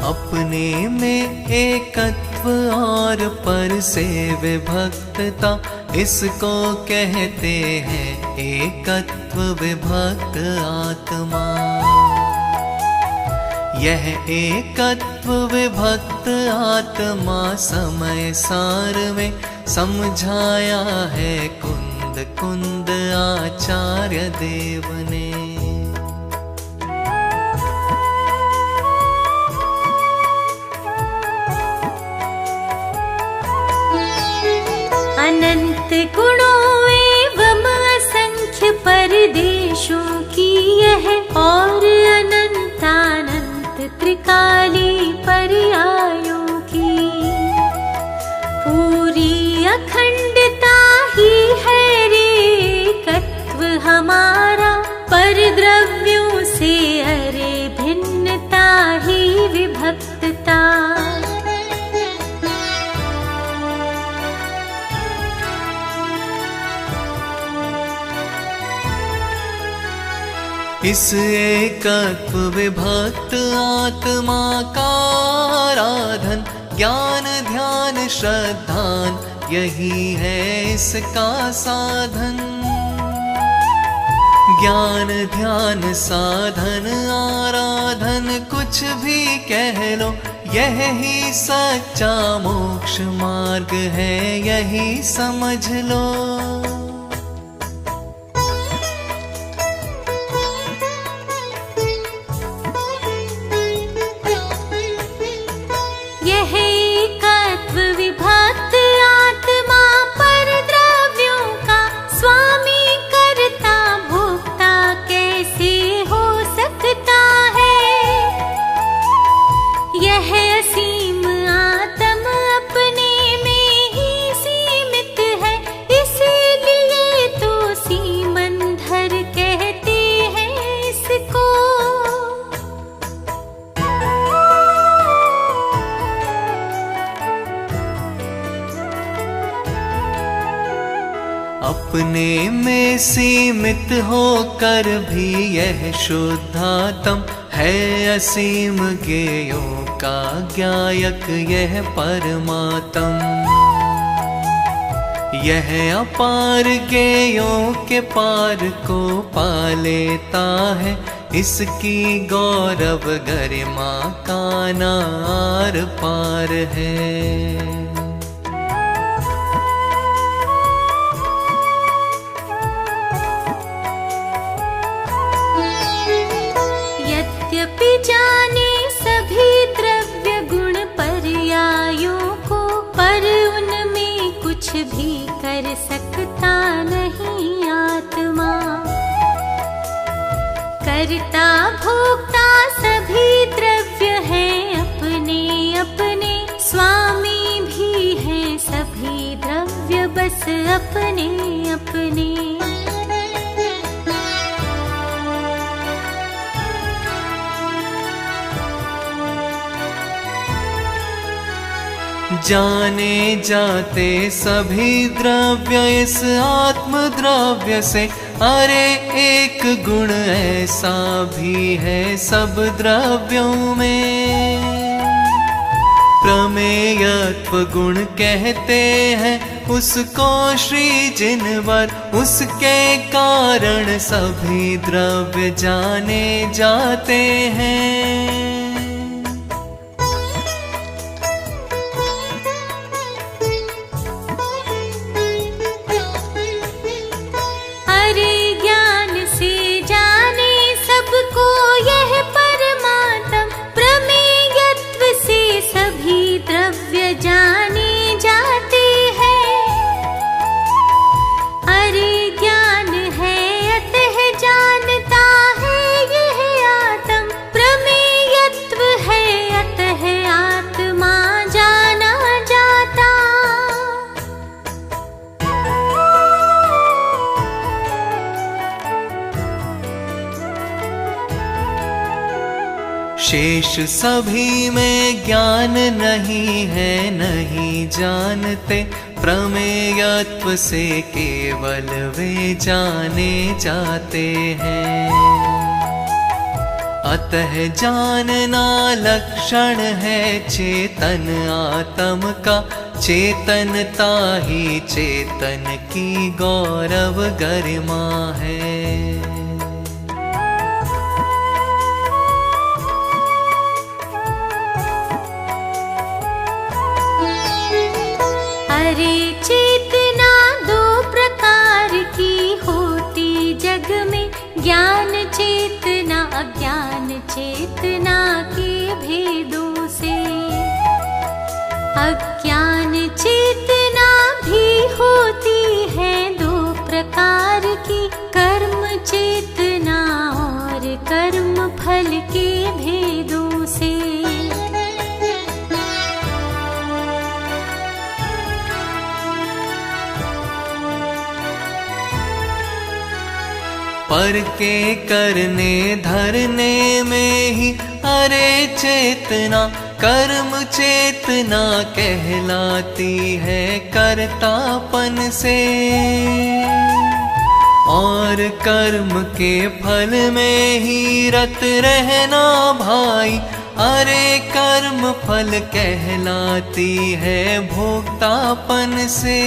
अपने में एकत्व और पर से विभक्तता, इसको कहते हैं एकत्व विभक्त आत्मा। यह एकत्व विभक्त आत्मा समय सार में समझाया है कुंद कुंद आचार्य देव ने। अनंत गुणों एवं असंख्य परदेशों की यह और अनंतानंत त्रिकाली पर्यायों की पूरी अखंडता ही है रे एकत्व हमारा। पर द्रव्यों से अरे भिन्नता ही विभक्तता। इस एकत्व विभक्त आत्मा का आराधन ज्ञान ध्यान श्रद्धान, यही है इसका साधन। ज्ञान ध्यान साधन आराधन कुछ भी कह लो, यही सच्चा मोक्ष मार्ग है, यही समझ लो। अपने में सीमित होकर भी यह शुद्धात्म है, असीम ज्ञेयों का ज्ञायक यह परमात्म। यह अपार ज्ञेयों के पार को पा लेता है, इसकी गौरव गरिमा का नार पार है। जाने सभी द्रव्य गुण पर्यायों को, पर उनमें कुछ भी कर सकता नहीं आत्मा। करता भोक्ता सभी द्रव्य हैं अपने अपने, स्वामी भी हैं सभी द्रव्य बस अपने अपने। जाने जाते सभी द्रव्य इस आत्म द्रव्य से, अरे एक गुण ऐसा भी है सब द्रव्यों में। प्रमेयत्व गुण कहते हैं उसको श्री जिनवर, उसके कारण सभी द्रव्य जाने जाते हैं। शेष सभी में ज्ञान नहीं है, नहीं जानते, प्रमेयत्व से केवल वे जाने जाते हैं। अतः जानना लक्षण है चेतन आत्म का, चेतनता ही चेतन की गौरव गरिमा है। अरे चेतना दो प्रकार की होती जग में, ज्ञान चेतना अज्ञान चेतना के भेदों से। अज्ञान चेतना भी होती है दो प्रकार की, कर्म चेतना और कर्म फल के भेदों से। पर के करने धरने में ही अरे चेतना, कर्म चेतना कहलाती है कर्तापन से। और कर्म के फल में ही रत रहना भाई, अरे कर्म फल कहलाती है भोक्तापन से।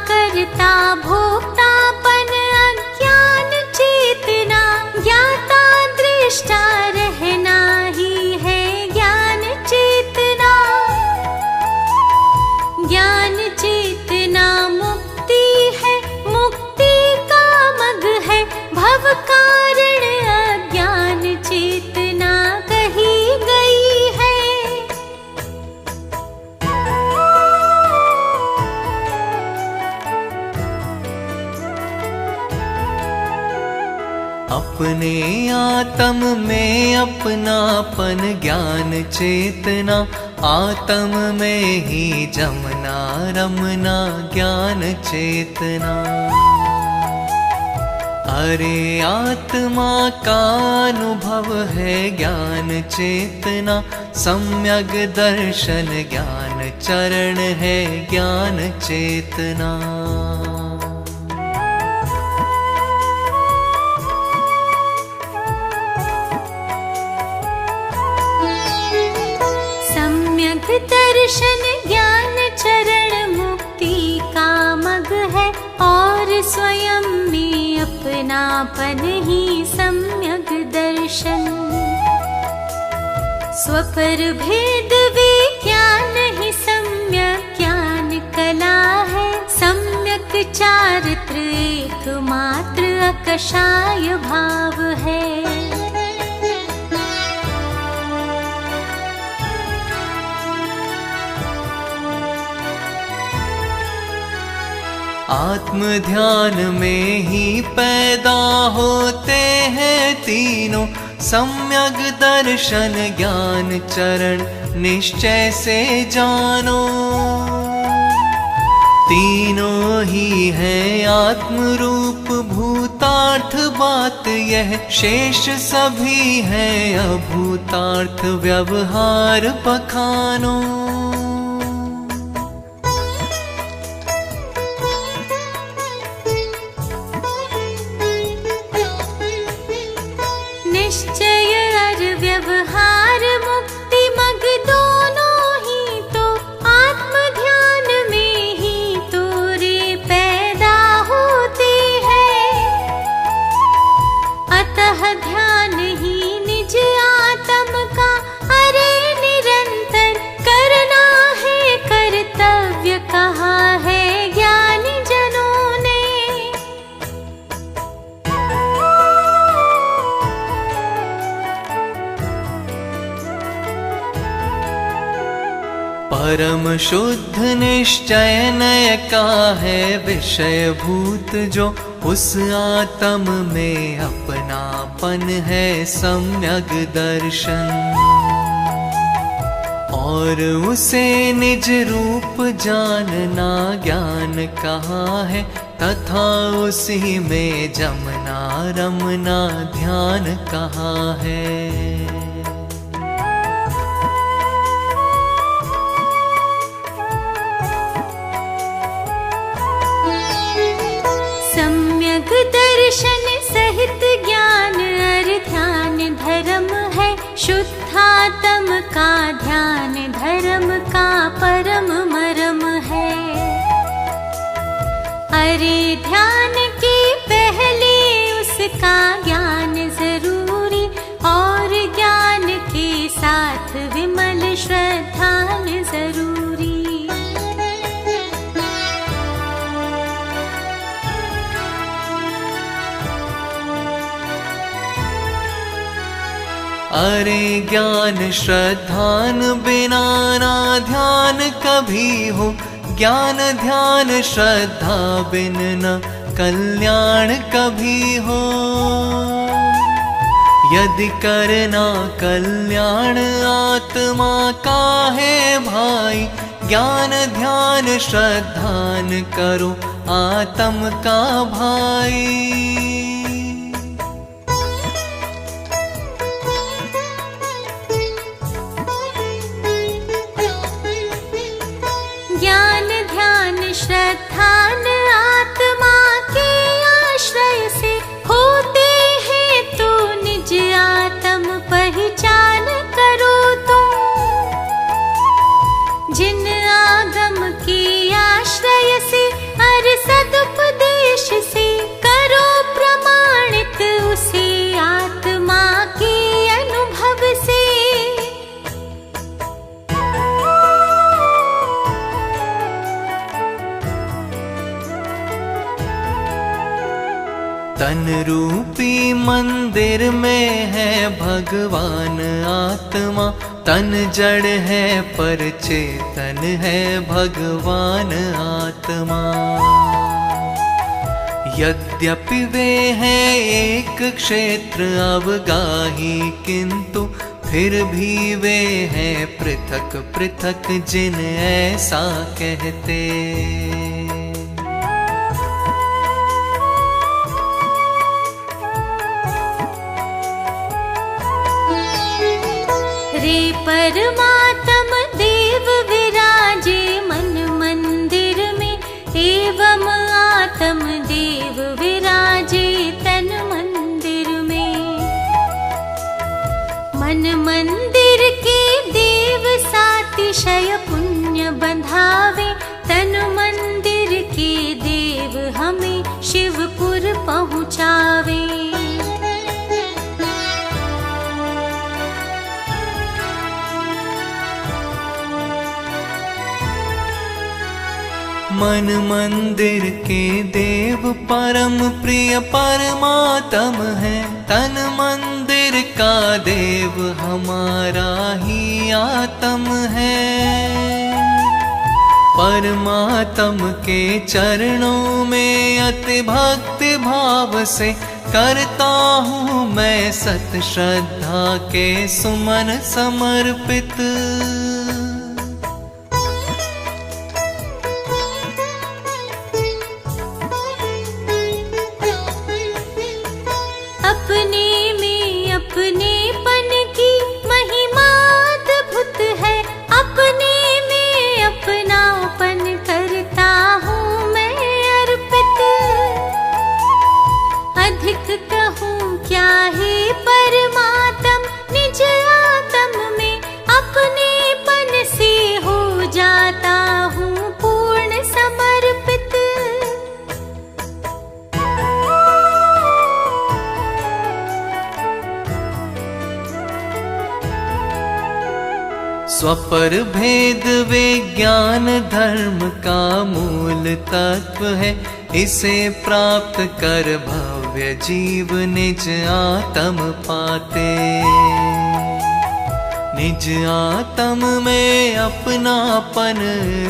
करता भोक्तापन अज्ञान चेतना, ज्ञाता दृष्टा रहना ही है ज्ञान चेतना। ज्ञान चेतना मुक्ति है, मुक्ति का मग है, भव कारण अज्ञान चेतना कही गई है। अपने आत्म में अपनापन ज्ञान चेतना, आत्म में ही जमना रमना ज्ञान चेतना। अरे आत्मा का अनुभव है ज्ञान चेतना, सम्यग दर्शन ज्ञान चरण है ज्ञान चेतना। दर्शन ज्ञान चरण मुक्ति का मग है, और स्वयं में अपनापन ही सम्यक दर्शन। स्वपर भेद विज्ञान ही सम्यक ज्ञान कला है, सम्यक चारित्र एकमात्र अकषाय भाव है। आत्म ध्यान में ही पैदा होते हैं तीनों, सम्यक दर्शन ज्ञान चरण निश्चय से जानो। तीनों ही है आत्म रूप भूतार्थ बात यह, शेष सभी है अभूतार्थ व्यवहार पखानो। निश्चय और व्यवहार मुक्ति मग दोनों ही तो आत्म ध्यान में ही तोरे पैदा होते हैं। अतः ध्यान ही निज आत्म का अरे निरंतर करना है कर्तव्य कहा है ज्ञानी जनों ने। परम शुद्ध निश्चय नय का है विषय भूत जो, उस आत्म में अपनापन है सम्यक दर्शन। और उसे निज रूप जानना ज्ञान कहाँ है, तथा उसी में जमना रमना ध्यान कहाँ है। दर्शन सहित ज्ञान और ध्यान धर्म है। शुद्धात्म का ध्यान धर्म का परम मरम है। अरे ध्यान के पहले उसका ज्ञान जरूरी, और ज्ञान के साथ विमल श्रद्धा जरूरी। अरे ज्ञान श्रद्धान बिना ना ध्यान कभी हो, ज्ञान ध्यान श्रद्धा बिन न कल्याण कभी हो। यदि करना कल्याण आत्मा का है भाई, ज्ञान ध्यान श्रद्धान करो आत्म का भाई। ज्ञान ध्यान श्रद्धान आत्मा के आश्रय से होते हैं, तो निज आत्म पहचान करो तुम। जिन आगम के आश्रय से हर सदुपदेश से करो प्रमाणित उसे आत्मा के अनुभव से। तन रूपी मंदिर में है भगवान आत्मा, तन जड़ है पर चेतन है भगवान आत्मा। यद्यपि वे हैं एक क्षेत्र अवगाही, किंतु फिर भी वे हैं पृथक पृथक जिन ऐसा कहते। रे परमात्म देव विराजे मन मंदिर में, एवं आत्म देव विराजे तन मंदिर में। मन मंदिर के देव सातिशय पुण्य बंधावे, तन मंदिर के देव हमें शिवपुर पहुँचावे। मन मंदिर के देव परम प्रिय परमात्म है, तन मंदिर का देव हमारा ही आत्म है। परमात्म के चरणों में अति भक्ति भाव से करता हूँ मैं सत श्रद्धा के सुमन समर्पित। अपने में अपनेपन की महिमा अद्भुत है, अपने में अपनापन करता हूँ मैं अर्पित। अधिक कहूँ क्या है परमात्म, निज आत्म में अपनेपन से हो जाता हूँ पूर्ण समर्पित। स्वपर भेद विज्ञान धर्म का मूल तत्व है, इसे प्राप्त कर भव्य जीव निज आत्म पाते। निज आत्म में अपनापन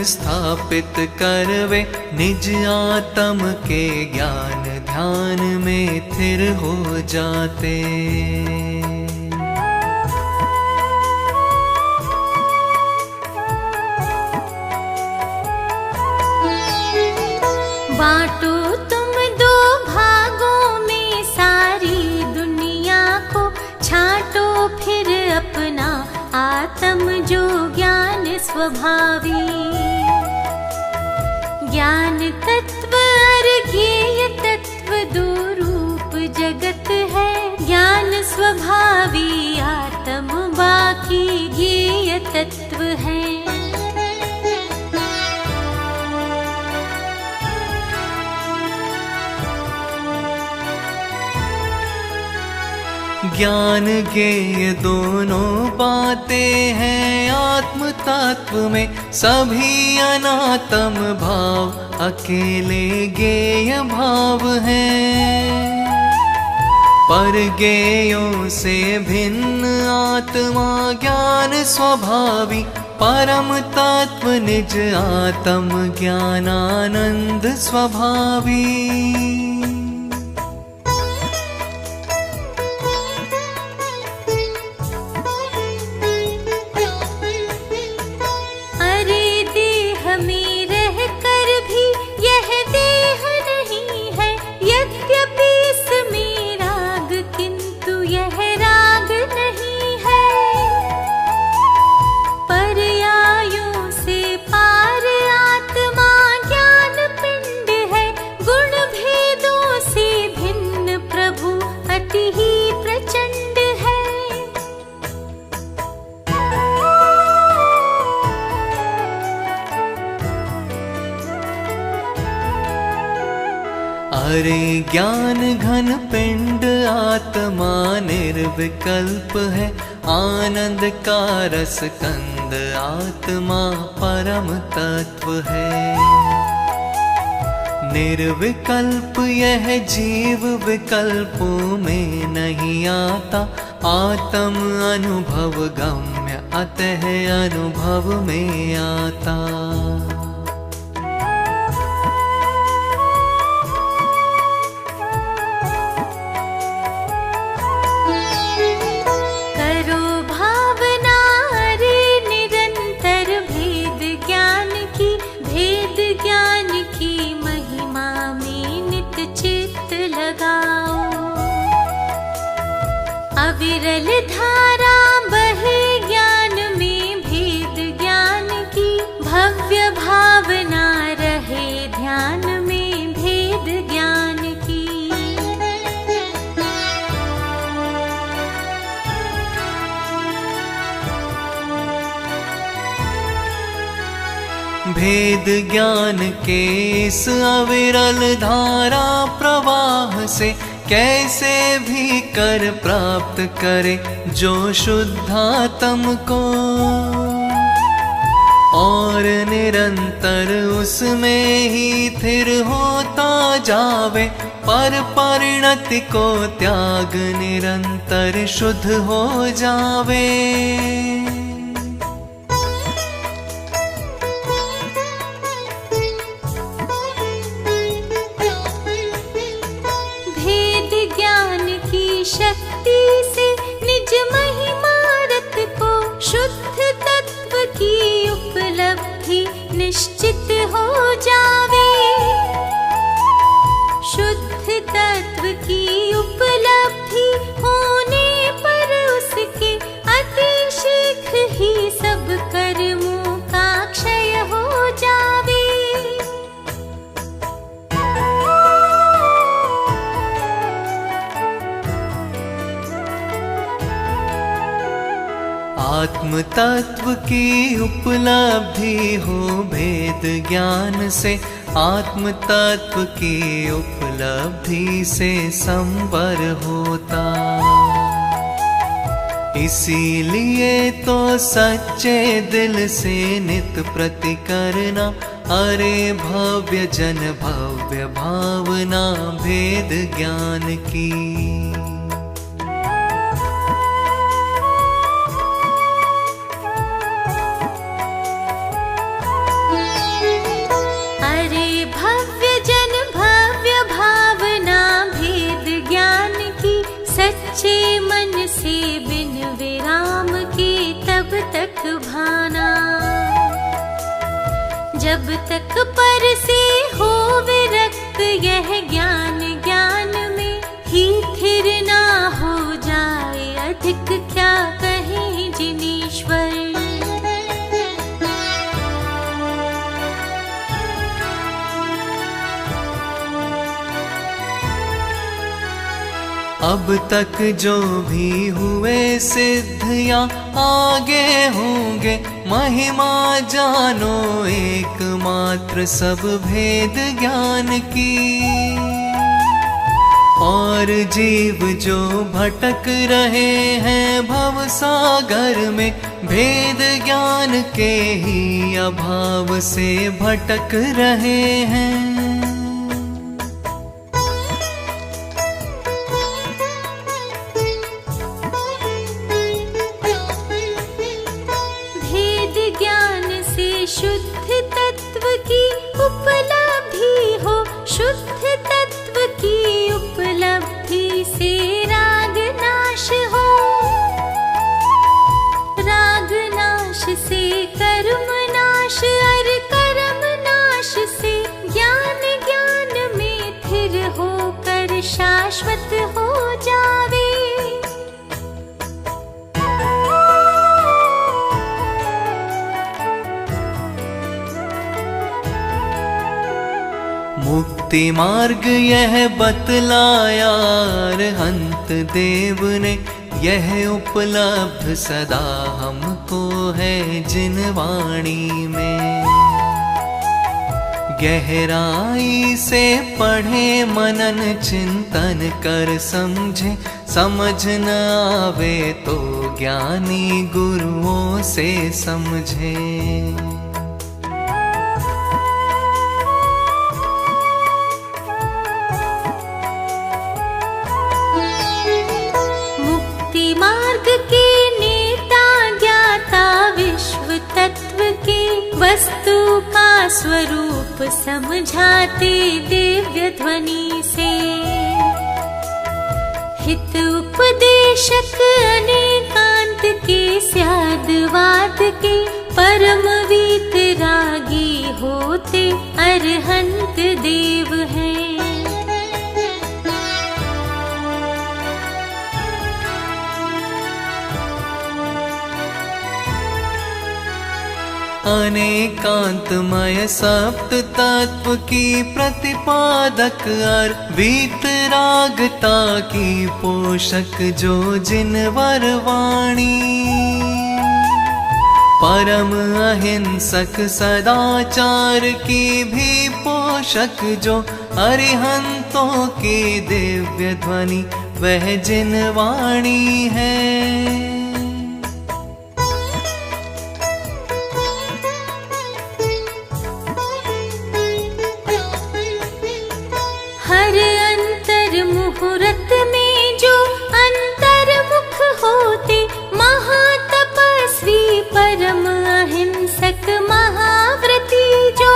स्थापित करवे, निज आत्म के ज्ञान ध्यान में स्थिर हो जाते। बांटो तुम दो भागों में सारी दुनिया को, छांटो फिर अपना आत्म जो ज्ञान स्वभावी। ज्ञान तत्व और ज्ञेय तत्व दो रूप स्वभावी आत्म बाकी ज्ञेय तत्व है। ज्ञान ज्ञेय दोनों बातें हैं आत्म तत्व में, सभी अनात्म भाव अकेले ज्ञेय भाव हैं। पर ज्ञेयों से भिन्न आत्मा ज्ञान स्वभावी, परम तत्व निज आत्म ज्ञानानंद स्वभावी। अरे ज्ञान घन पिंड आत्मा निर्विकल्प है, आनंद का रस कंद आत्मा परम तत्व है। निर्विकल्प यह जीव विकल्पों में नहीं आता, आत्म अनुभव गम्य अतः अनुभव में आता। अविरल धारा बहे ज्ञान में भेद ज्ञान की, भव्य भावना रहे ध्यान में भेद ज्ञान की। भेद ज्ञान के इस अविरल धारा प्रवाह से कैसे भी कर प्राप्त करे जो शुद्धात्म को, और निरंतर उसमें ही स्थिर होता जावे। पर परिणति को त्याग निरंतर शुद्ध हो जावे। शक्ति से निज महिमारत को शुद्ध तत्व की उपलब्धि निश्चित हो जावे। शुद्ध तत्व की उपलब्धि होने पर उसके अति शीघ्र ही सब कर्मों का क्षय हो जावे। आत्म तत्व की उपलब्धि हो भेद ज्ञान से, आत्म तत्व की उपलब्धि से संवर होता। इसीलिए तो सच्चे दिल से नित प्रति करना, अरे भव्य जन भव्य भावना भेद ज्ञान की। सच्चे मन से बिन विराम के तब तक भाना, जब तक पर से हो विरक्त यह ज्ञान ज्ञान में ही स्थिर ना हो जाए। अधिक क्या कहें जिनेश्वर। अब तक जो भी हुए सिद्ध या आगे होंगे, महिमा जानो एकमात्र सब भेद ज्ञान की। और जीव जो भटक रहे हैं भव सागर में, भेद ज्ञान के ही अभाव से भटक रहे हैं। भेद ज्ञान से शुद्ध तत्व की उपलब्धि हो, शुद्ध तत्व की उपलब्धि से राग नाश हो, राग नाश से कर्म नाश, और कर्म नाश से ज्ञान, ज्ञान में थिर होकर शाश्वत हो जावे। मुक्ति मार्ग यह बतलाया अरहंत देव ने, यह उपलब्ध सदा हमको है जिन वाणी में। गहराई से पढ़े मनन चिंतन कर समझे, समझ न आवे तो ज्ञानी गुरुओं से समझे। वस्तु का स्वरूप समझाते दिव्य ध्वनि से, हित उपदेशक अनेकांत के स्यादवाद के, परम वीतरागी होते अरहंत देव हैं। अनेकांतमय सप्त तत्व की प्रतिपादक और वीतरागता की पोषक जो जिनवर वाणी, परम अहिंसक सदाचार की भी पोषक जो अरिहंतों की दिव्य ध्वनि, वह जिनवाणी है। हर अंतर मुहूर्त में जो अंतर्मुख होते, महातपस्वी परम अहिंसक महाव्रती जो,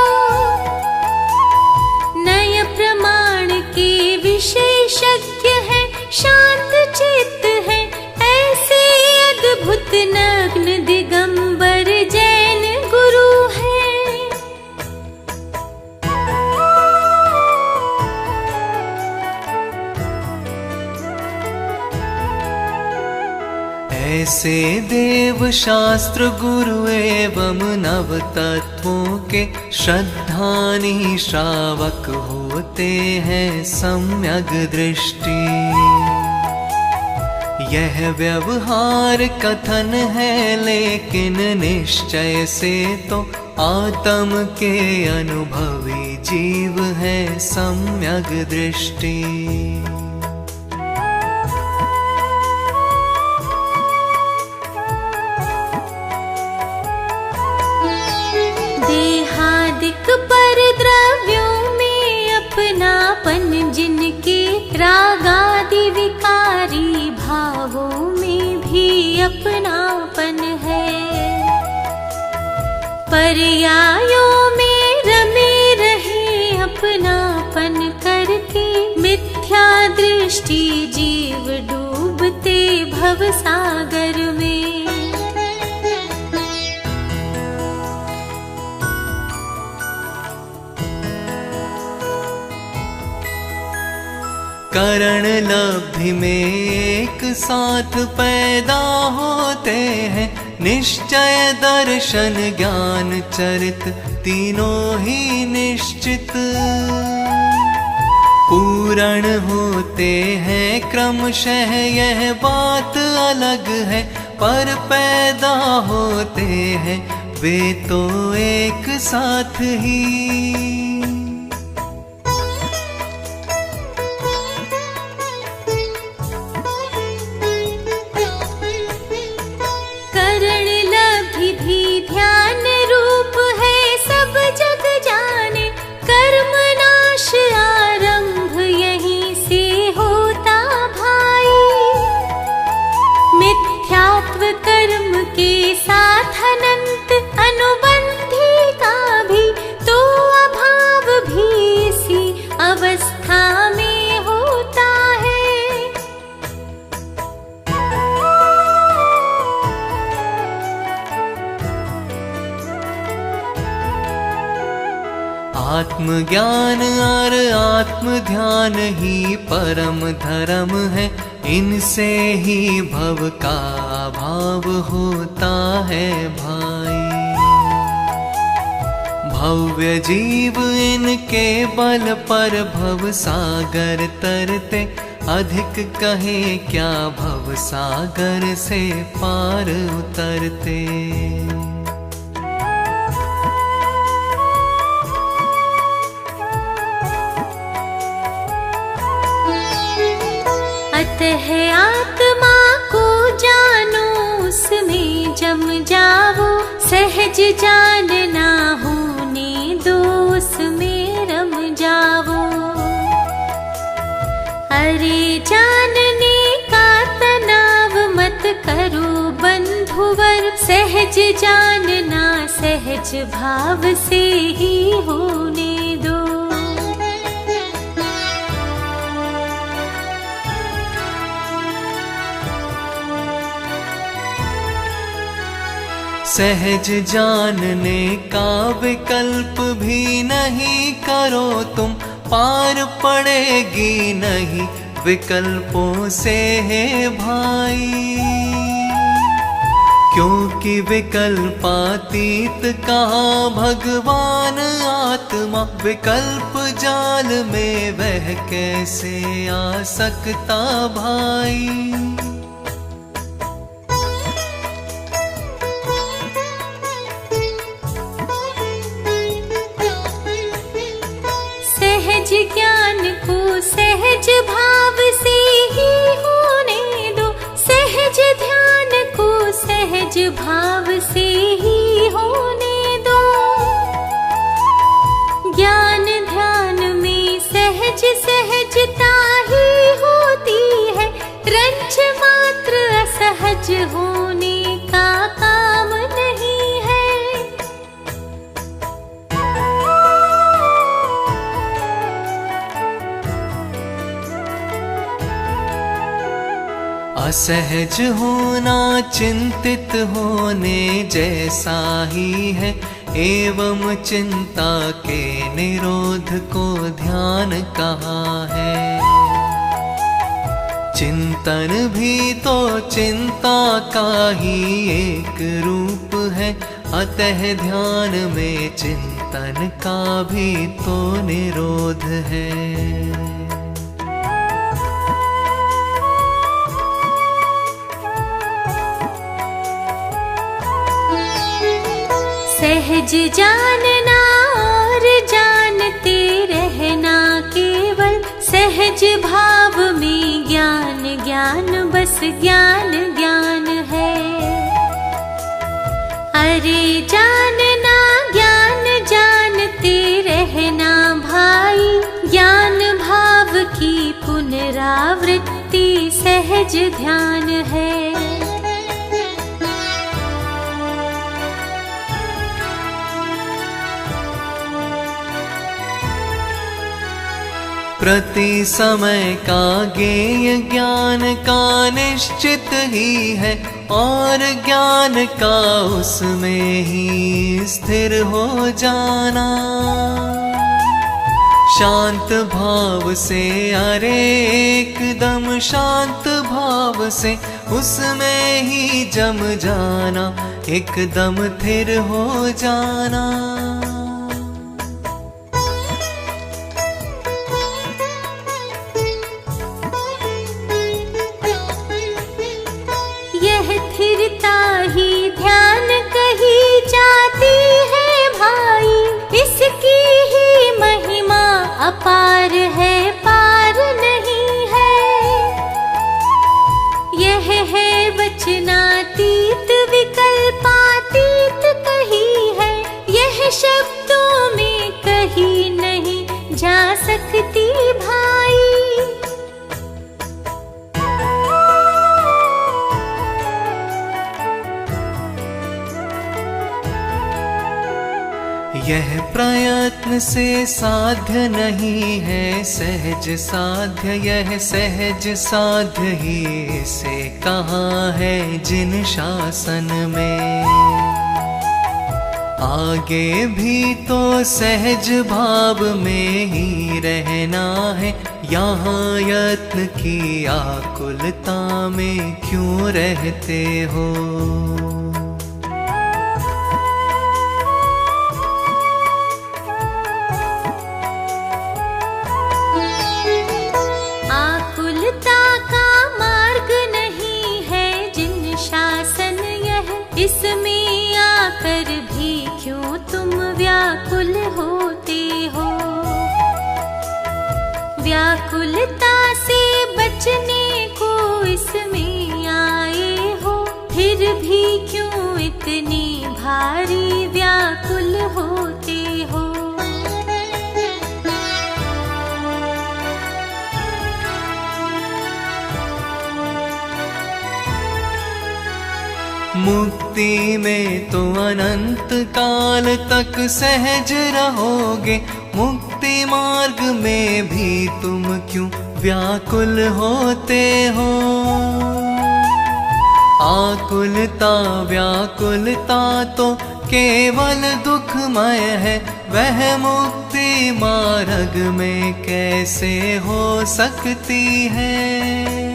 नय प्रमाण के विशेषज्ञ है, शांत चित्त है, ऐसे अद्भुत नग्न दिगंबर जैन गुरु है। ऐसे देव शास्त्र गुरु एवं नव तत्वों के श्रद्धानी श्रावक होते हैं सम्यक दृष्टि। यह व्यवहार कथन है लेकिन निश्चय से तो आत्म के अनुभवी जीव है सम्यक दृष्टि। पर द्रव्यों में अपनापन जिनके, रागादि विकारी भावों में भी अपनापन है। पर्यायों में रमे रहे अपनापन करके, मिथ्या दृष्टि जीव डूबते भव सागर में। करण लब्धि में एक साथ पैदा होते हैं, निश्चय दर्शन ज्ञान चरित तीनों ही निश्चित। पूर्ण होते हैं क्रमशः यह बात अलग है, पर पैदा होते हैं वे तो एक साथ ही। करण लब्धि भी ध्यान रूप है, सब जग जाने कर्म नाश आरंभ यहीं से होता भाई। मिथ्यात्व कर्म के साथ अनंत अनुबंधी का भी तो अभाव भी इसी अवस्था में होता है। आत्मज्ञान और आत्म ध्यान ही परम धर्म है, इनसे ही भव का भाव होता है भाई। भव्य जीव इनके बल पर भव सागर तरते, अधिक कहे क्या भव सागर से पार उतरते। अतः आत्मा को जानो, उसमें जम जाओ, सहज जानना होने दो, उसमें रम जाओ। अरे जानने का तनाव मत करो बंधुवर, सहज जानना सहज भाव से ही होने दो। सहज जानने का विकल्प भी नहीं करो तुम, पार पड़ेगी नहीं विकल्पों से है भाई। क्योंकि विकल्पातीत कहाँ भगवान आत्मा, विकल्प जाल में वह कैसे आ सकता भाई। सहज ज्ञान को सहज भाव से ही होने दो, सहज ध्यान को सहज भाव से ही होने दो। ज्ञान ध्यान में सहज सहजता ही होती है, रंच मात्र असहज होने का काम नहीं है। असहज होना चिंतित होने जैसा ही है, एवं चिंता के निरोध को ध्यान कहाँ है। चिंतन भी तो चिंता का ही एक रूप है, अतः ध्यान में चिंतन का भी तो निरोध है। सहज जानना और जानते रहना केवल, सहज भाव में ज्ञान ज्ञान बस ज्ञान ज्ञान है। अरे जानना ज्ञान जानते रहना भाई, ज्ञान भाव की पुनरावृत्ति सहज ध्यान है। प्रति समय का ज्ञेय ज्ञान का निश्चित ही है, और ज्ञान का उसमें ही स्थिर हो जाना। शांत भाव से अरे एकदम शांत भाव से उसमें ही जम जाना, एकदम थिर हो जाना। अपार है पार नहीं है। यह है वचनातीत विकल्पातीत कही है, यह शब्दों में कही नहीं जा सकती भाई। यह प्रयत्न से साध्य नहीं है सहज साध्य, यह सहज साध्य ही से कहा है जिन शासन में। आगे भी तो सहज भाव में ही रहना है, यहाँ यत्न की आकुलता में क्यों रहते हो। आकुलता का मार्ग नहीं है जिन शासन यह, इसमें आकर भी क्यों तुम व्याकुल होते हो। व्याकुलता से बचने को इसमें आए हो, फिर भी क्यों इतनी भारी व्याकुल होते हो। मुक्ति में तो अनंत काल तक सहज रहोगे, मुक्ति मार्ग में भी तुम क्यों व्याकुल होते हो। आकुलता व्याकुलता तो केवल दुखमय है, वह मुक्ति मार्ग में कैसे हो सकती है।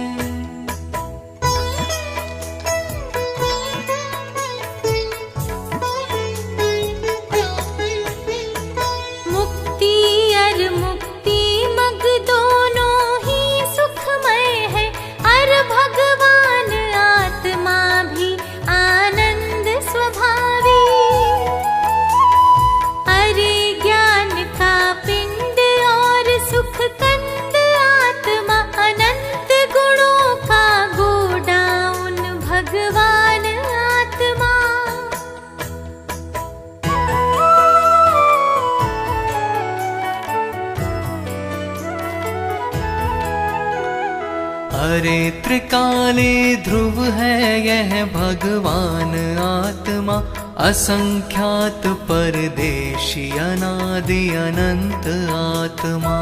अरे त्रिकाले ध्रुव है यह भगवान आत्मा, असंख्यात परदेशी अनादि अनंत आत्मा।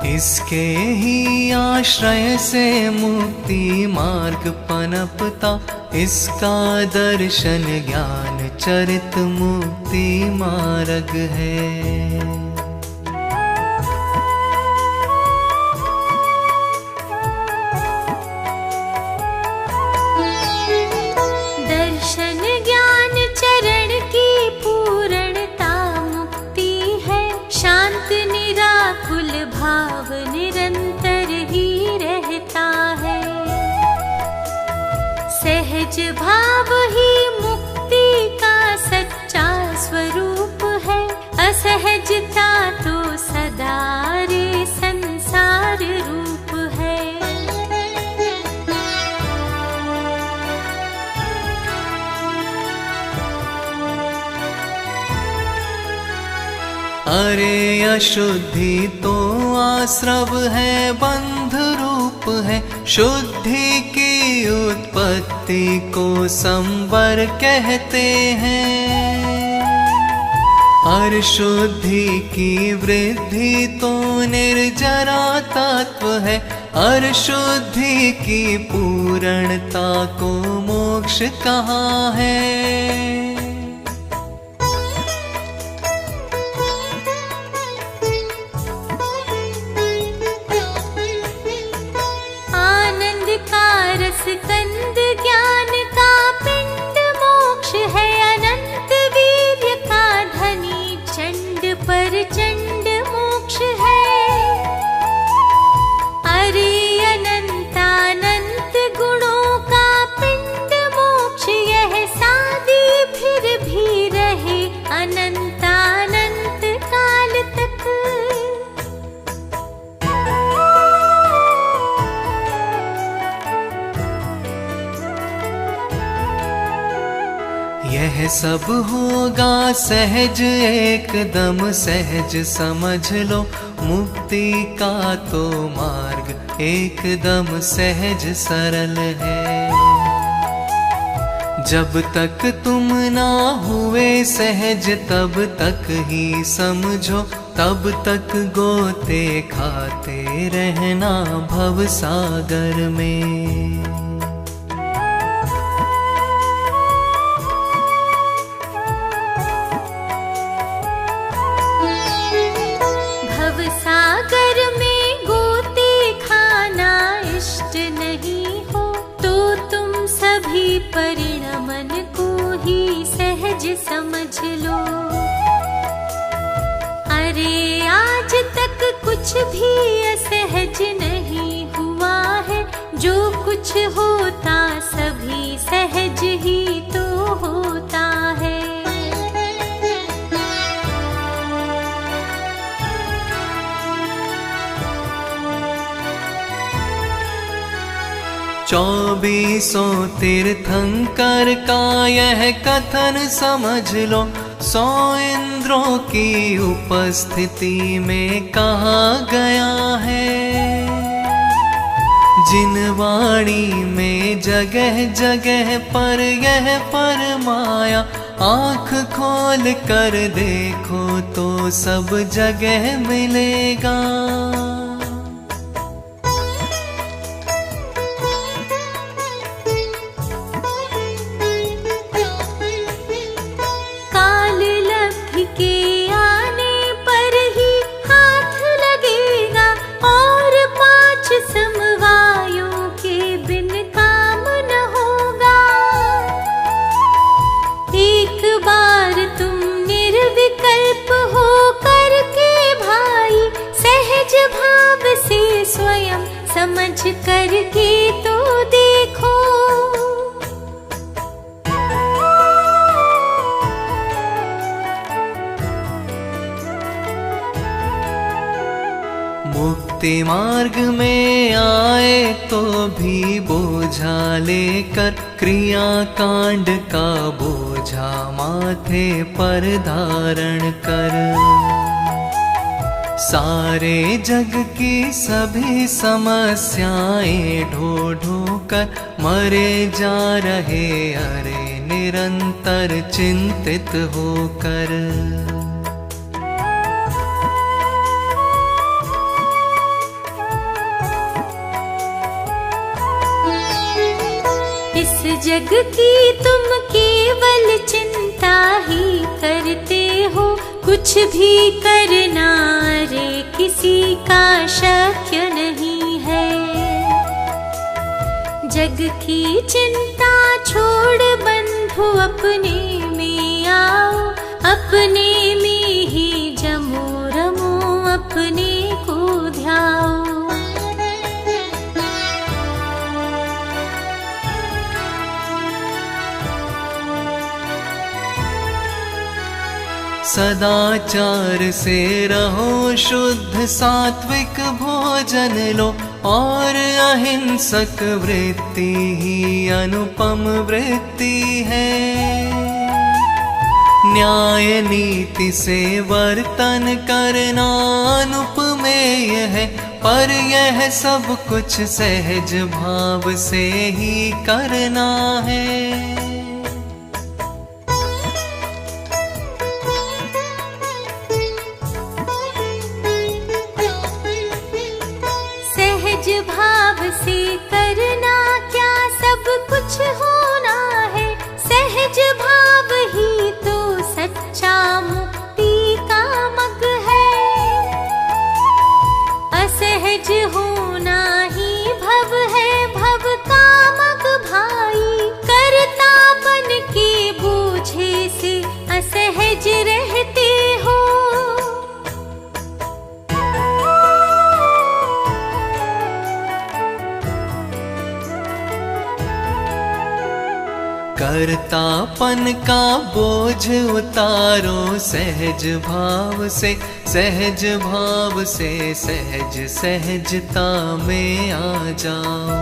इसके ही आश्रय से मुक्ति मार्ग पनपता, इसका दर्शन ज्ञान चरित मुक्ति मार्ग है। दर्शन ज्ञान चरण की पूर्णता मुक्ति है, शांत निराकुल भाव निरंतर ही रहता है। सहज भाव ही मुक्ति का सच्चा स्वरूप है, असहजता तो सदा रे संसार रूप है। अरे अशुद्धि तो आश्रव है बंध रूप है, शुद्धि की उत्पत्ति को संवर कहते हैं। और शुद्धि की वृद्धि तो निर्जरा तत्व है, और शुद्धि की पूर्णता को मोक्ष कहाँ है। कंद ज्ञान का पिंड मोक्ष है, अनंत वीर्य का धनी चंड पर चंड मोक्ष है। अरे अनंतानंत गुणों का पिंड मोक्ष, यह सादी भी यह सब होगा सहज एकदम सहज समझ लो, मुक्ति का तो मार्ग एकदम सहज सरल है। जब तक तुम ना हुए सहज तब तक ही समझो, तब तक गोते खाते रहना भव सागर में। भव सागर में गोते खाना इष्ट नहीं हो, तो तुम सभी परिणमन को ही सहज समझ लो। अरे आज तक कुछ भी असहज नहीं हुआ है, जो कुछ होता सभी सहज ही तो होता है। 24 तीर्थंकर का यह कथन समझ लो, 100 इंद्रों की उपस्थिति में कहा गया है। जिन वाणी में जगह जगह पर यह परमाया, आँख खोल कर देखो तो सब जगह मिलेगा। के आने पर ही हाथ लगेगा, और 5 समवायों के बिन काम न होगा। एक बार तुम निर्विकल्प हो करके भाई, सहज भाव से स्वयं समझ करके तो देखो। मुक्ति मार्ग में आए तो भी बोझा लेकर, क्रिया कांड का बोझा माथे पर धारण कर। सारे जग की सभी समस्याएं ढो ढो कर मरे जा रहे, अरे निरंतर चिंतित होकर। इस जग की तुम केवल चिंता ही करते हो, कुछ भी करना रे किसी का शक्य नहीं है। जग की चिंता छोड़ बंधु अपने में आओ, अपने में ही जमो रमो, अपने को ध्याओ। सदाचार से रहो शुद्ध, सात्विक भोजन लो, और अहिंसक वृत्ति ही अनुपम वृत्ति है। न्याय नीति से वर्तन करना अनुपमेय है, पर यह सब कुछ सहज भाव से ही करना है। भाव से करना क्या सब कुछ होना है, सहज भाव ही तो सच्चा मुक्ति का मग है। असहज होना ही भव है, भव का मग भाई। करता बन के बोझे से असहज रहते हो। कर्तापन का बोझ उतारो सहज भाव से, सहज भाव से सहज सहजता में आ जाओ।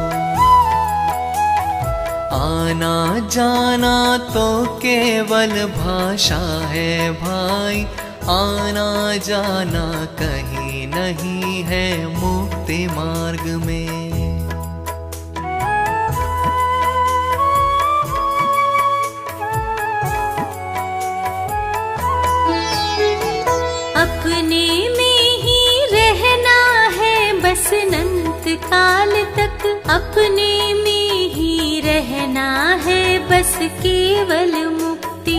आना जाना तो केवल भाषा है भाई, आना जाना कहीं नहीं है मुक्ति मार्ग में। अपने में ही रहना है बस अनंत काल तक, अपने में ही रहना है बस केवल मुक्ति।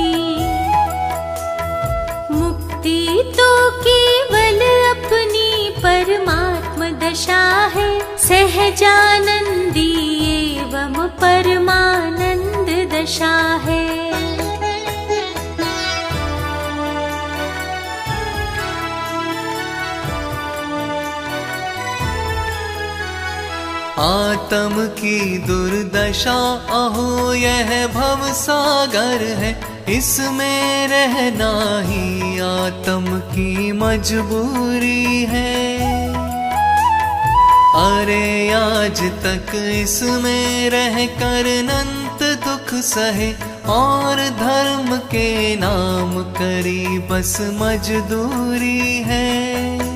मुक्ति तो केवल अपनी परमात्म दशा है, सहजानंदी एवं परमानंद दशा है। आत्म की दुर्दशा अहो यह भव सागर है, इसमें रहना ही आत्म की मजबूरी है। अरे आज तक इसमें रहकर अनंत दुख सहे, और धर्म के नाम करी बस मजदूरी है।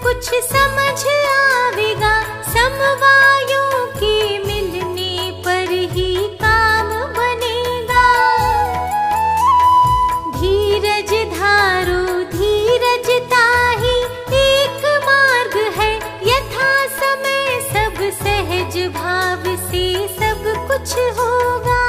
कुछ समझ आवेगा, समवायों के मिलने पर ही काम बनेगा। धीरज धारो धीरज ताही एक मार्ग है, यथा समय सब सहज भाव से सब कुछ होगा।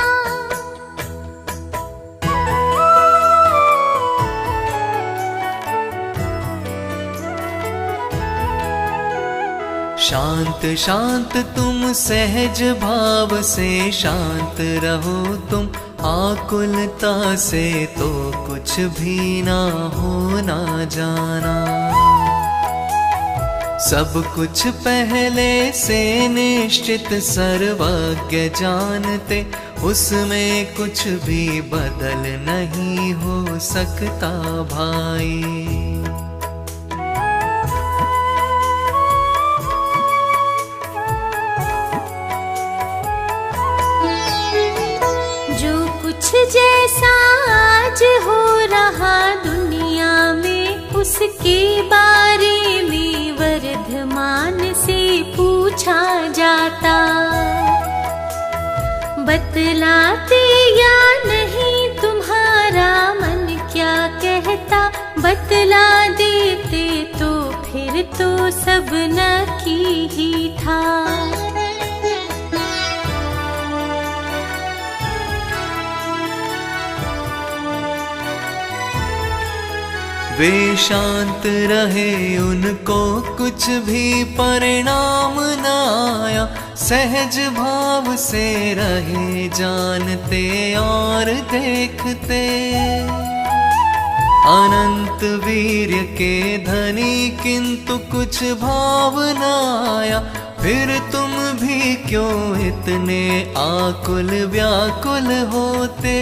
शांत शांत तुम सहज भाव से शांत रहो तुम, आकुलता से तो कुछ भी ना होना जाना। सब कुछ पहले से निश्चित सर्वज्ञ जानते, उसमें कुछ भी बदल नहीं हो सकता भाई। जैसा आज हो रहा दुनिया में, उसके बारे में वर्धमान से पूछा जाता। बतलाते या नहीं तुम्हारा मन क्या कहता, बतला देते तो फिर तो सब नकी ही था। वे शांत रहे उनको कुछ भी परिणाम न आया, सहज भाव से रहे जानते और देखते। अनंत वीर्य के धनी किंतु कुछ भाव न आया, फिर तुम भी क्यों इतने आकुल व्याकुल होते।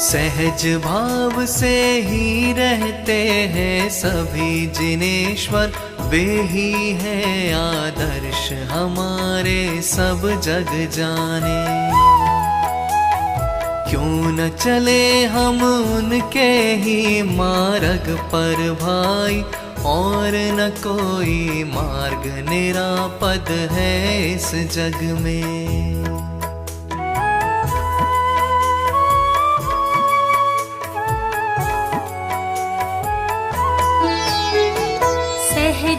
सहज भाव से ही रहते हैं सभी जिनेश्वर, वे ही है आदर्श हमारे सब जग जाने। क्यों न चले हम उनके ही मार्ग पर भाई, और न कोई मार्ग निरापद है इस जग में।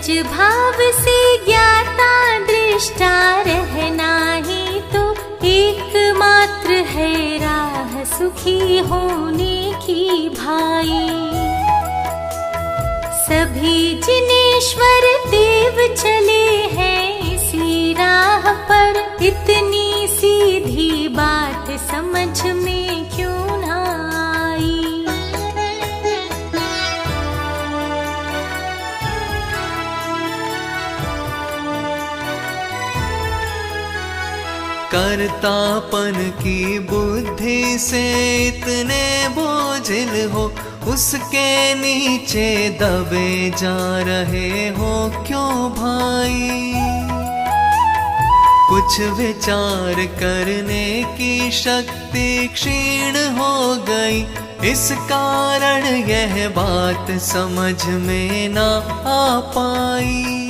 सहज भाव से ज्ञाता दृष्टा रहना ही तो एकमात्र है राह सुखी होने की भाई। सभी जिनेश्वर देव चले हैं इसी राह पर, इतनी सीधी बात समझ में क्यों ना आई। कर्तापन की बुद्धि से इतने बोझिल हो, उसके नीचे दबे जा रहे हो क्यों भाई। कुछ विचार करने की शक्ति क्षीण हो गई, इस कारण यह बात समझ में ना आ पाई।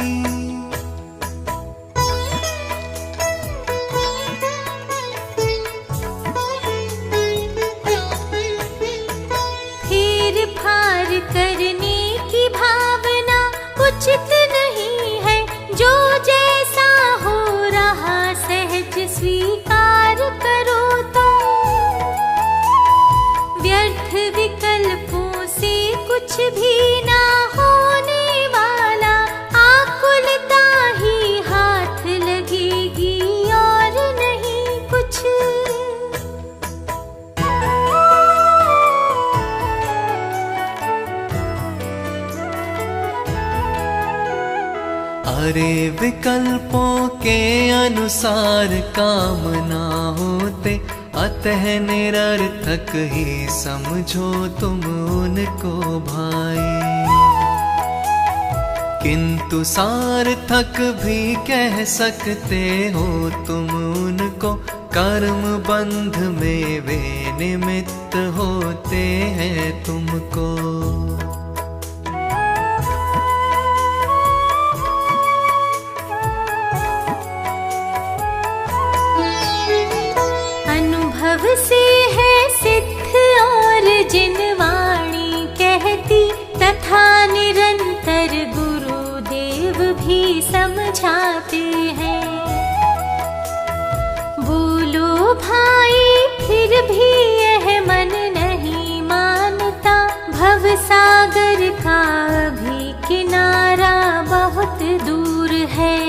करने की भावना उचित नहीं है, जो जैसा हो रहा सहज स्वीकार करो तो। व्यर्थ विकल्पों से कुछ भी ना होने वाला, आकुलता ही हाथ लगेगी और नहीं कुछ। अरे विकल्पों के अनुसार काम ना होते, अतः निरर्थक ही समझो तुम उनको भाई। किंतु सार्थक भी कह सकते हो तुम उनको, कर्म बंध में वे निमित्त होते हैं तुमको। से है सिद्ध और जिन वाणी कहती, तथा निरंतर गुरुदेव भी समझाते हैं। बोलो भाई फिर भी यह मन नहीं मानता, भव सागर का भी किनारा बहुत दूर है।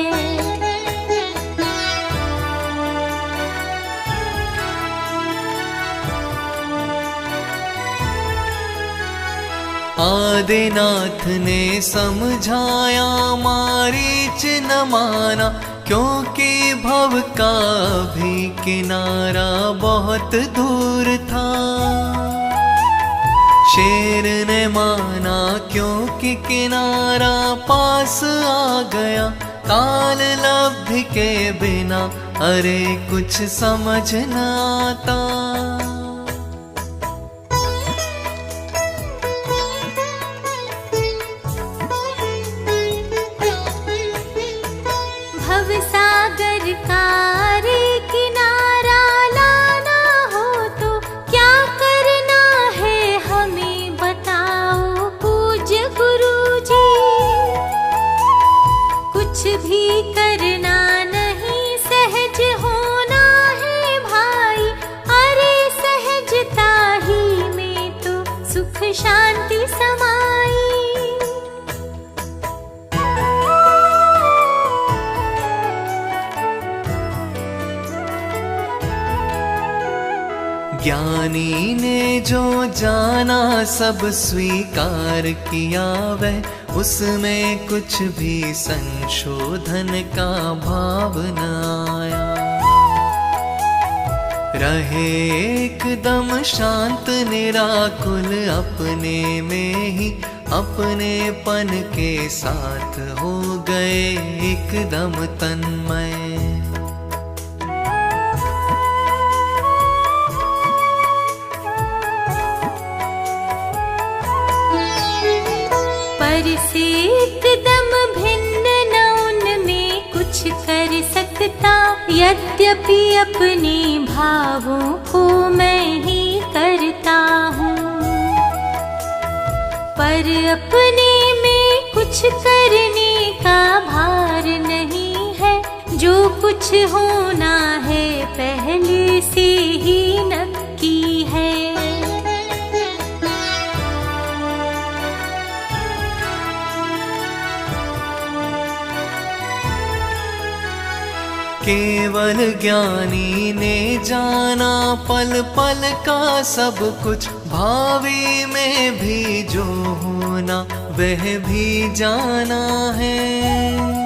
आदिनाथ ने समझाया मारीच न माना, क्योंकि भव का भी किनारा बहुत दूर था। शेर ने माना क्योंकि किनारा पास आ गया, काल लब्धि के बिना अरे कुछ समझ न आता। सागर का रे किनारा लाना हो तो क्या करना है हमें बताओ पूज्य गुरुजी। कुछ भी करना नहीं, सहज होना है भाई। अरे सहजता ही में तो सुख शांति समाई। ज्ञानी ने जो जाना सब स्वीकार किया, वह उसमें कुछ भी संशोधन का भाव न आया। रहे एकदम शांत निराकुल अपने में ही, अपनेपन के साथ हो गए एकदम तन्मय। पर से एकदम भिन्न न उनमें कुछ कर सकता, यद्यपि अपने भावों को मैं ही करता हूँ। पर अपने में कुछ करने कुछ होना है पहले से ही नक्की है। केवल ज्ञानी ने जाना पल पल का सब कुछ, भावी में भी जो होना वह भी जाना है।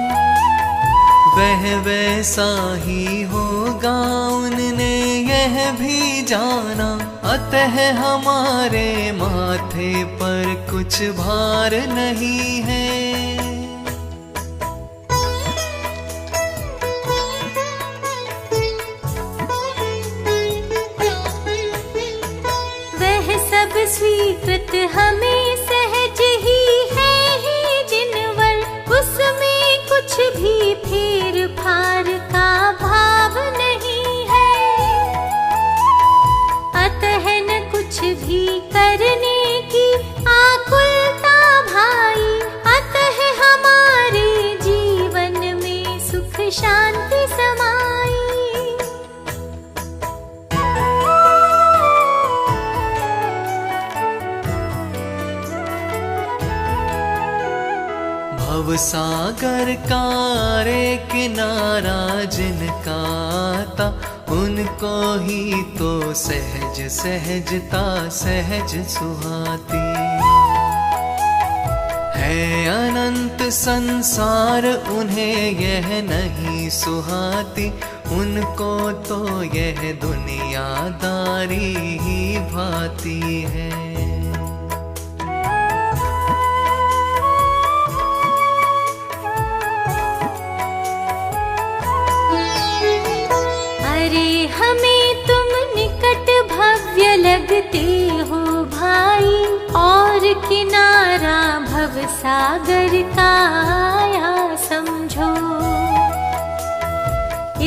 वह वैसा ही होगा उनने यह भी जाना, अतः हमारे माथे पर कुछ भार नहीं है। सब स्वीकृत हमें सहज ही है ही जिनवर, उसमें कुछ भी फेर फार का भाव नहीं है। अतः न कुछ भी करने की आकुलता भाई, अतः हमारे जीवन में सुख शांति समाई। भव सागर का रे किनारा जिनका आता, उनको ही तो सहज सहजता सहज सुहाती है। अनंत संसार उन्हें यह नहीं सुहाती, उनको तो यह दुनियादारी ही भाती है। हमें तुम निकट भव्य लगते हो भाई, और किनारा भव सागर का आया समझो।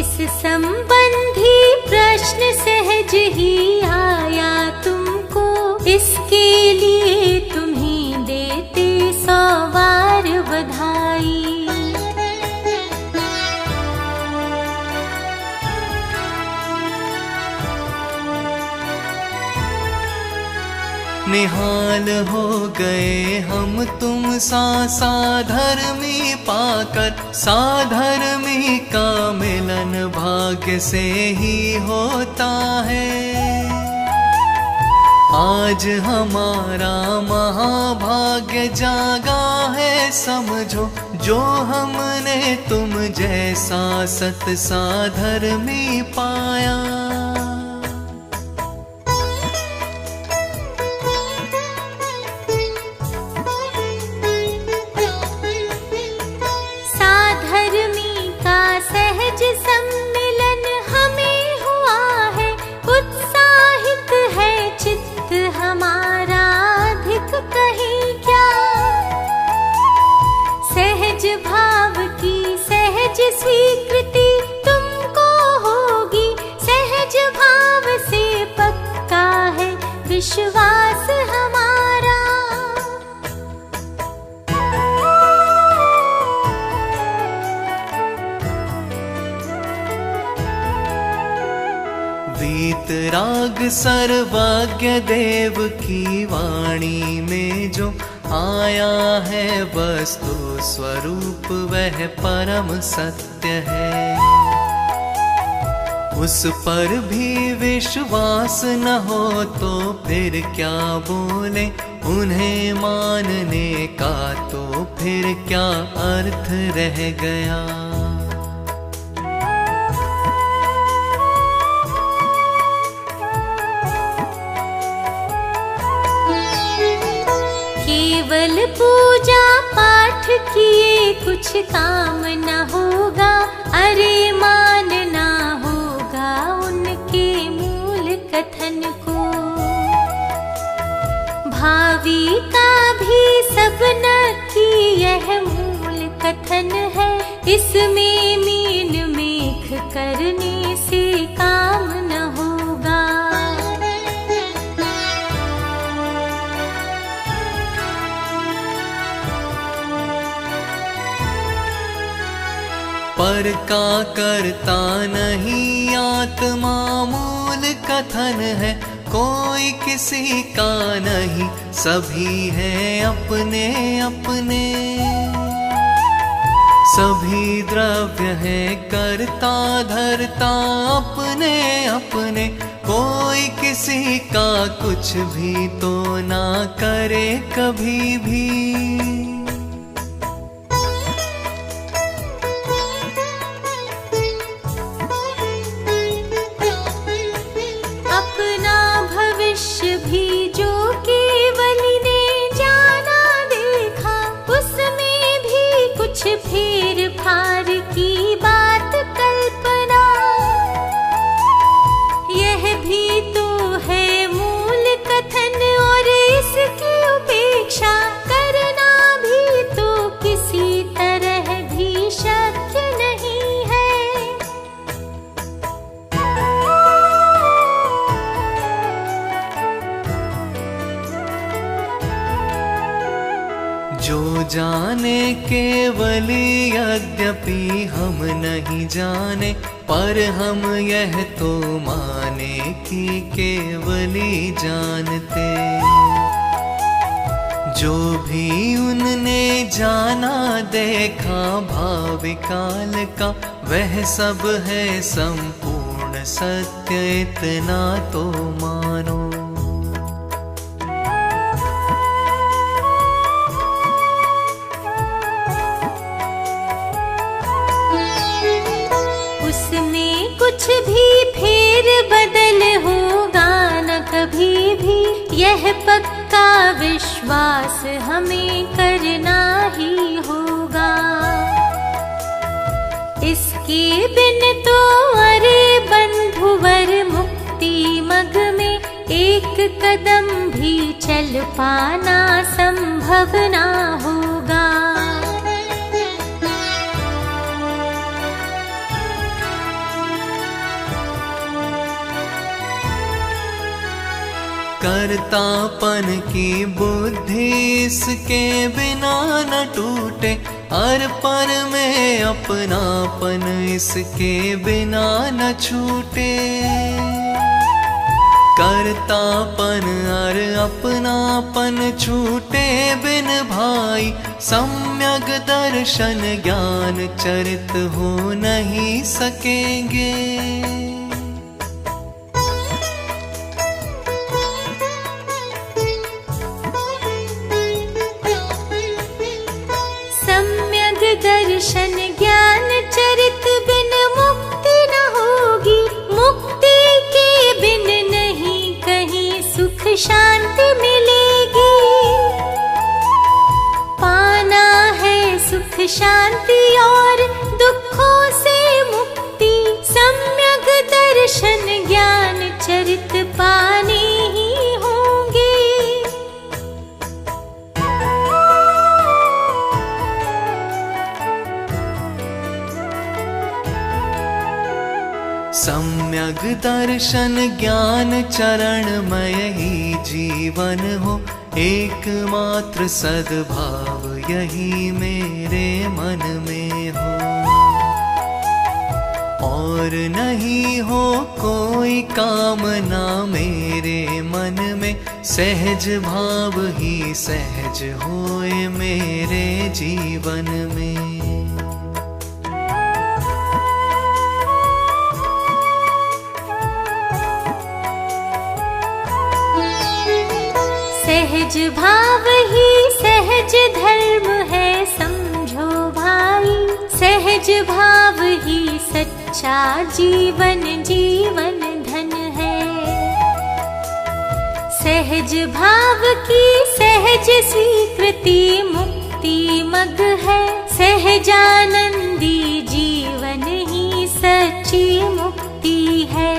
इस संबंधी प्रश्न सहज ही आया तुमको, इसके लिए तुम्हें देते 100 बार बधाई। निहाल हो गए हम तुम सा साधर्मी पाकर, साधर्मी का मिलन भाग्य से ही होता है। आज हमारा महाभाग्य जागा है समझो, जो हमने तुम जैसा सत साधर्मी पाया। सहज सम्मिलन हमें हुआ है, उत्साहित है चित्त हमारा अधिक कहीं क्या। सहज भाव की सहज स्वीकृति तुमको होगी, सहज भाव से पक्का है विश्वास हमारा। वीतराग सर्वज्ञ देव की वाणी में जो आया है वस्तु स्वरूप वह परम सत्य है। उस पर भी विश्वास न हो तो फिर क्या बोले, उन्हें मानने का तो फिर क्या अर्थ रह गया। केवल पूजा पाठ किए कुछ काम न होगा, अरे मानना होगा उनके मूल कथन को। भावी का भी सब न की यह मूल कथन है, इसमें मीन मेघ करने से काम न होगा। पर का करता नहीं आत्मा मूल कथन है, कोई किसी का नहीं, सभी है अपने अपने। सभी द्रव्य है करता धरता अपने अपने, कोई किसी का कुछ भी तो ना करे कभी भी। अपना भविष्य भी जो केवली ने जाना देखा, उसमें भी कुछ फेर फार की बात कल्पना। यह भी तो है मूल कथन, और इसकी उपेक्षा करना भी तो किसी तरह भी शक्य नहीं है। जो जाने केवली यद्यपि हम नहीं जाने, पर हम यह तो माने कि केवली जानते। जो भी उनने जाना देखा भावी काल का, वह सब है संपूर्ण सत्य, इतना तो मानो। उसमें कुछ भी फेर बदल होगा न कभी भी, यह पक्का विश्वास हमें करना ही होगा। इसके बिन तो अरे बंधुवर मुक्ति मग में एक कदम भी चल पाना संभव ना होगा। कर्तापन की बुद्धि इसके बिना न टूटे, हर पर में अपनापन इसके बिना न छूटे। कर्तापन और अपनापन छूटे बिन भाई, सम्यक दर्शन ज्ञान चरित हो नहीं सकेंगे। दर्शन ज्ञान चरित बिन मुक्ति न होगी, मुक्ति के बिन नहीं कहीं सुख शांति मिलेगी। पाना है सुख शांति और दुखों से मुक्ति, सम्यक दर्शन ज्ञान चरित पाने ही होंगे। सम्यक दर्शन ज्ञान चरणमय ही जीवन हो, एकमात्र सद्भाव यही मेरे मन में हो। और नहीं हो कोई कामना मेरे मन में, सहज भाव ही सहज होए मेरे जीवन में। सहज भाव ही सहज धर्म है समझो भाई, सहज भाव ही सच्चा जीवन जीवन धन है। सहज भाव की सहज स्वीकृति मुक्ति मग है, सहजानंदी जीवन ही सच्ची मुक्ति है।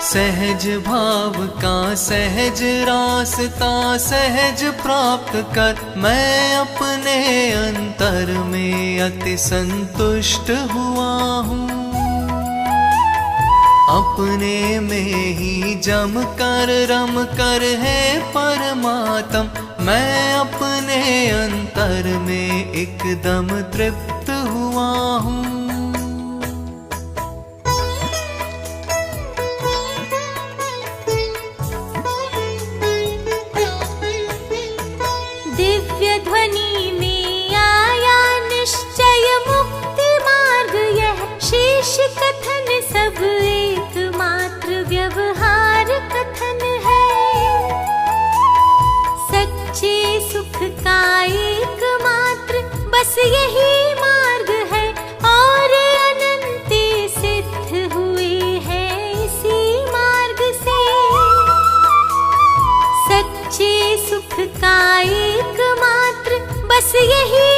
सहज भाव का सहज रास्ता सहज प्राप्त कर, मैं अपने अंतर में अति संतुष्ट हुआ हूँ। अपने में ही जम कर रम कर है परमात्म। मैं अपने अंतर में एकदम तृप्त हुआ हूँ। दिव्य ध्वनि में आया निश्चय मुक्ति मार्ग, यह शेष कथन सब एकमात्र व्यवहार कथन है। सच्चे सुख का एकमात्र बस यही मार्ग है, और अनंत सिद्ध हुए हैं इसी मार्ग से। सच्चे सुख का एकमात्र बस यही